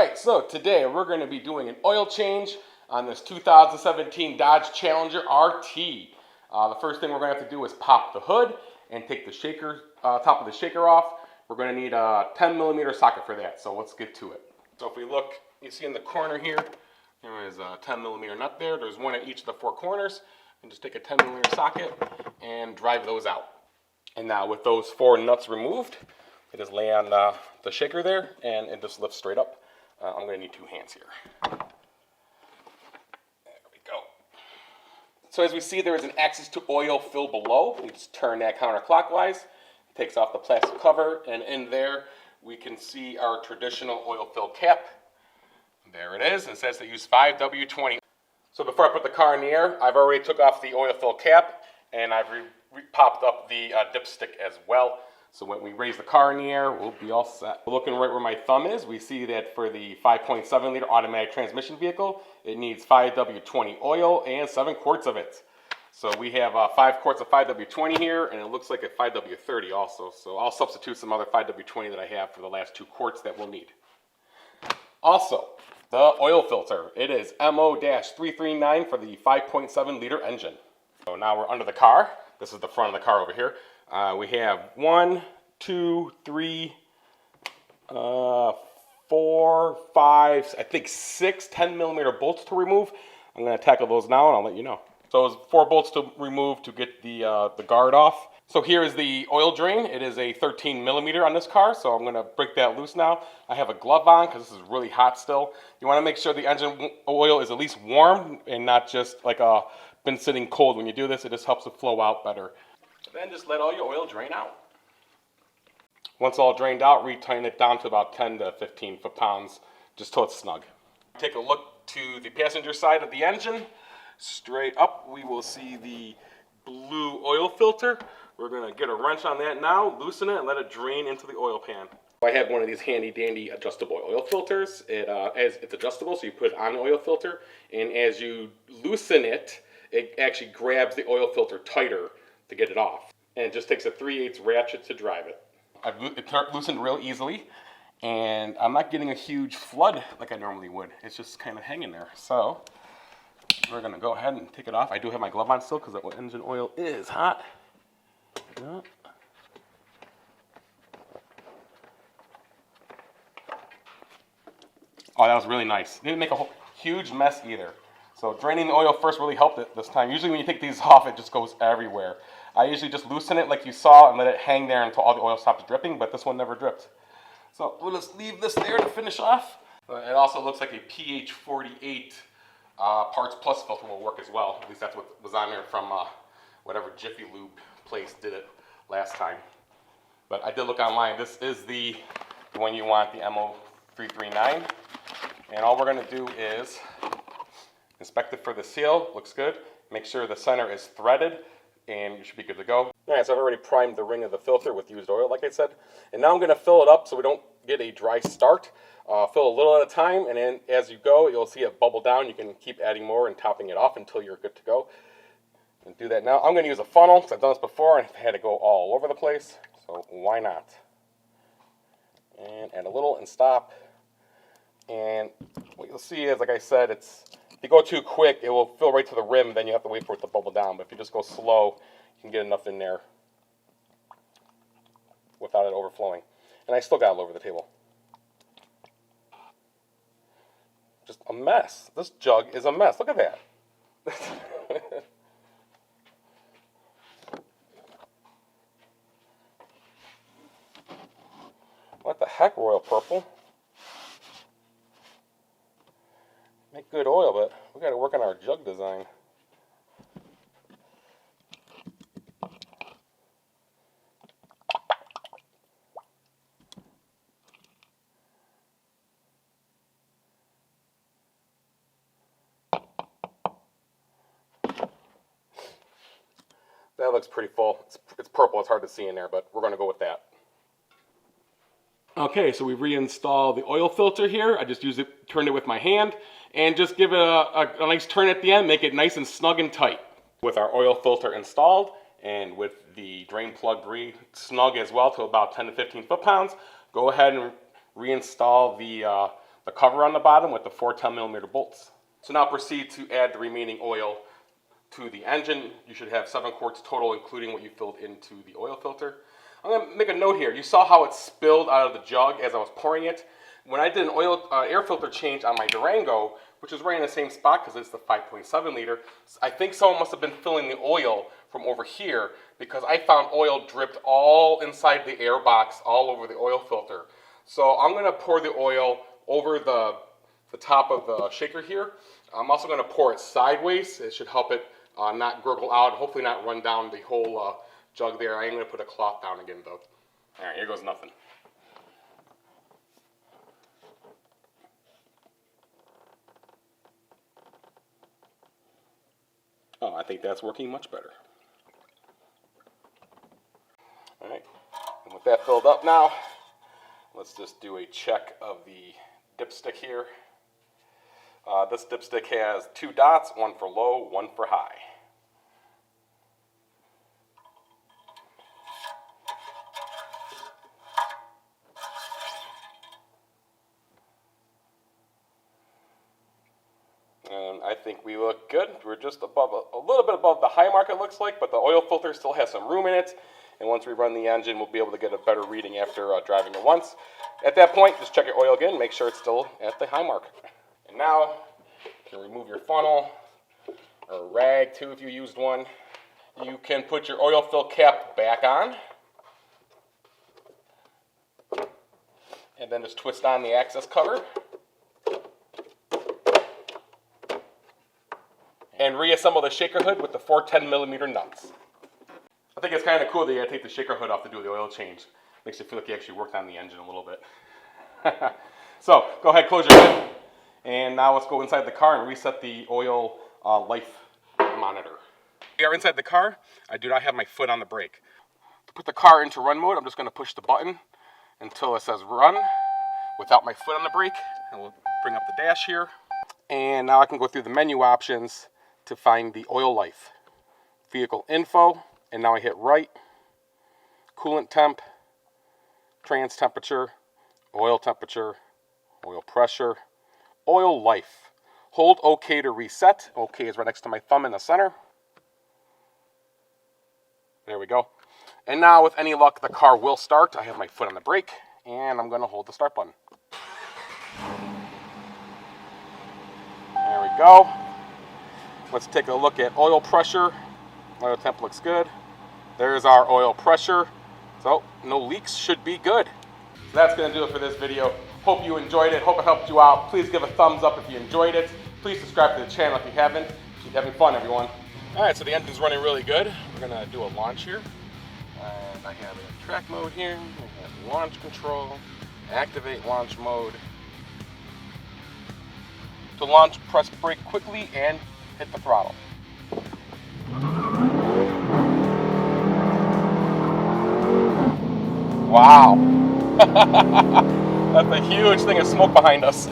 Alright, so today we're going to be doing an oil change on this 2017 Dodge Challenger RT. The first thing we're going to have to do is pop the hood and take the shaker, top of the shaker off. We're going to need a 10mm socket for that, so let's get to it. So if we look, you see in the corner here, there is a 10mm nut there. There's one at each of the four corners. And just take a 10mm socket and drive those out. And now with those four nuts removed, I just lay on the shaker there and it just lifts straight up. I'm going to need two hands here. There we go. So as we see, there is an access to oil fill below. We just turn that counterclockwise. It takes off the plastic cover, and in there we can see our traditional oil fill cap. There it is. It says to use 5W20. So before I put the car in the air, I've already took off the oil fill cap, and I've popped up the dipstick as well. So when we raise the car in the air, we'll be all set. Looking right where my thumb is, we see that for the 5.7 liter automatic transmission vehicle, it needs 5W20 oil and 7 quarts of it. So we have 5 quarts of 5W20 here, and it looks like a 5W30 also. So I'll substitute some other 5W20 that I have for the last 2 quarts that we'll need. Also, the oil filter. It is MO-339 for the 5.7 liter engine. So now we're under the car. This is the front of the car over here. We have 1, 2, 3, 4, 5, I think 6 10mm bolts to remove. I'm going to tackle those now and I'll let you know. So there's 4 bolts to remove to get the guard off. So here is the oil drain. It is a 13mm on this car, so I'm going to break that loose now. I have a glove on because this is really hot still. You want to make sure the engine oil is at least warm and not just like been sitting cold. When you do this, it just helps it flow out better. Then just let all your oil drain out. Once all drained out, retighten it down to about 10 to 15 foot-pounds, just till it's snug. Take a look to the passenger side of the engine. Straight up, we will see the blue oil filter. We're going to get a wrench on that now, loosen it, and let it drain into the oil pan. I have one of these handy-dandy adjustable oil filters. It's adjustable, so you put it on the oil filter, and as you loosen it, it actually grabs the oil filter tighter to get it off. And it just takes a 3/8 ratchet to drive it. It loosened real easily, and I'm not getting a huge flood like I normally would. It's just kind of hanging there. So we're going to go ahead and take it off. I do have my glove on still because the engine oil is hot. Yeah. Oh, that was really nice. Didn't make a huge mess either. So draining the oil first really helped it this time. Usually when you take these off, it just goes everywhere. I usually just loosen it like you saw and let it hang there until all the oil stops dripping, but this one never dripped. So we'll just leave this there to finish off. It also looks like a pH 48 Parts Plus filter will work as well. At least that's what was on there from whatever Jiffy Lube place did it last time. But I did look online. This is the one you want, the MO-339. And all we're going to do is inspect it for the seal. Looks good. Make sure the center is threaded, and you should be good to go. Alright, so I've already primed the ring of the filter with used oil, like I said. And now I'm going to fill it up so we don't get a dry start. Fill a little at a time, and then as you go, you'll see it bubble down. You can keep adding more and topping it off until you're good to go. And do that now. I'm going to use a funnel, because I've done this before, and I had to go all over the place. So why not? And add a little and stop. And what you'll see is, like I said, if you go too quick, it will fill right to the rim, then you have to wait for it to bubble down. But if you just go slow, you can get enough in there without it overflowing. And I still got it all over the table. Just a mess. This jug is a mess. Look at that. What the heck, Royal Purple? Make good oil, but we got to work on our jug design. That looks pretty full. It's purple. It's hard to see in there, but we're going to go with that. Okay, so we've reinstalled the oil filter here. I just turned it with my hand, and just give it a nice turn at the end, make it nice and snug and tight. With our oil filter installed, and with the drain plug snug as well to about 10 to 15 foot-pounds, go ahead and reinstall the the cover on the bottom with the 410mm bolts. So now proceed to add the remaining oil to the engine. You should have 7 quarts total, including what you filled into the oil filter. I'm going to make a note here. You saw how it spilled out of the jug as I was pouring it. When I did an air filter change on my Durango, which is right in the same spot because it's the 5.7 liter, I think someone must have been filling the oil from over here because I found oil dripped all inside the air box, all over the oil filter. So I'm going to pour the oil over the top of the shaker here. I'm also going to pour it sideways. It should help it not gurgle out, hopefully not run down the whole jug there. I am going to put a cloth down again though. All right, here goes nothing. Oh, I think that's working much better. All right, and with that filled up now, let's just do a check of the dipstick here. This dipstick has 2 dots, one for low, one for high. And I think we look good. We're just above, a little bit above the high mark it looks like, but the oil filter still has some room in it. And once we run the engine, we'll be able to get a better reading after driving it once. At that point, just check your oil again, make sure it's still at the high mark. And now, you can remove your funnel, or a rag too if you used one. You can put your oil fill cap back on. And then just twist on the access cover. And reassemble the shaker hood with the 410mm nuts. I think it's kind of cool that you gotta take the shaker hood off to do the oil change. Makes you feel like you actually worked on the engine a little bit. So, go ahead, close your hood. And now let's go inside the car and reset the oil life monitor. We are inside the car. I do not have my foot on the brake. To put the car into run mode, I'm just gonna push the button until it says run without my foot on the brake. And we'll bring up the dash here. And now I can go through the menu options to find the oil life. Vehicle info, and now I hit right. Coolant temp, trans temperature, oil pressure, oil life. Hold OK to reset. OK is right next to my thumb in the center. There we go. And now with any luck, the car will start. I have my foot on the brake, and I'm going to hold the start button. There we go. Let's take a look at oil pressure. Oil temp looks good. There's our oil pressure. So no leaks, should be good. So that's going to do it for this video. Hope you enjoyed it. Hope it helped you out. Please give a thumbs up if you enjoyed it. Please subscribe to the channel if you haven't. Keep having fun, everyone. All right, so the engine's running really good. We're going to do a launch here. And I have a track mode here. I have launch control. Activate launch mode. To launch, press brake quickly and hit the throttle. Wow. That's a huge thing of smoke behind us.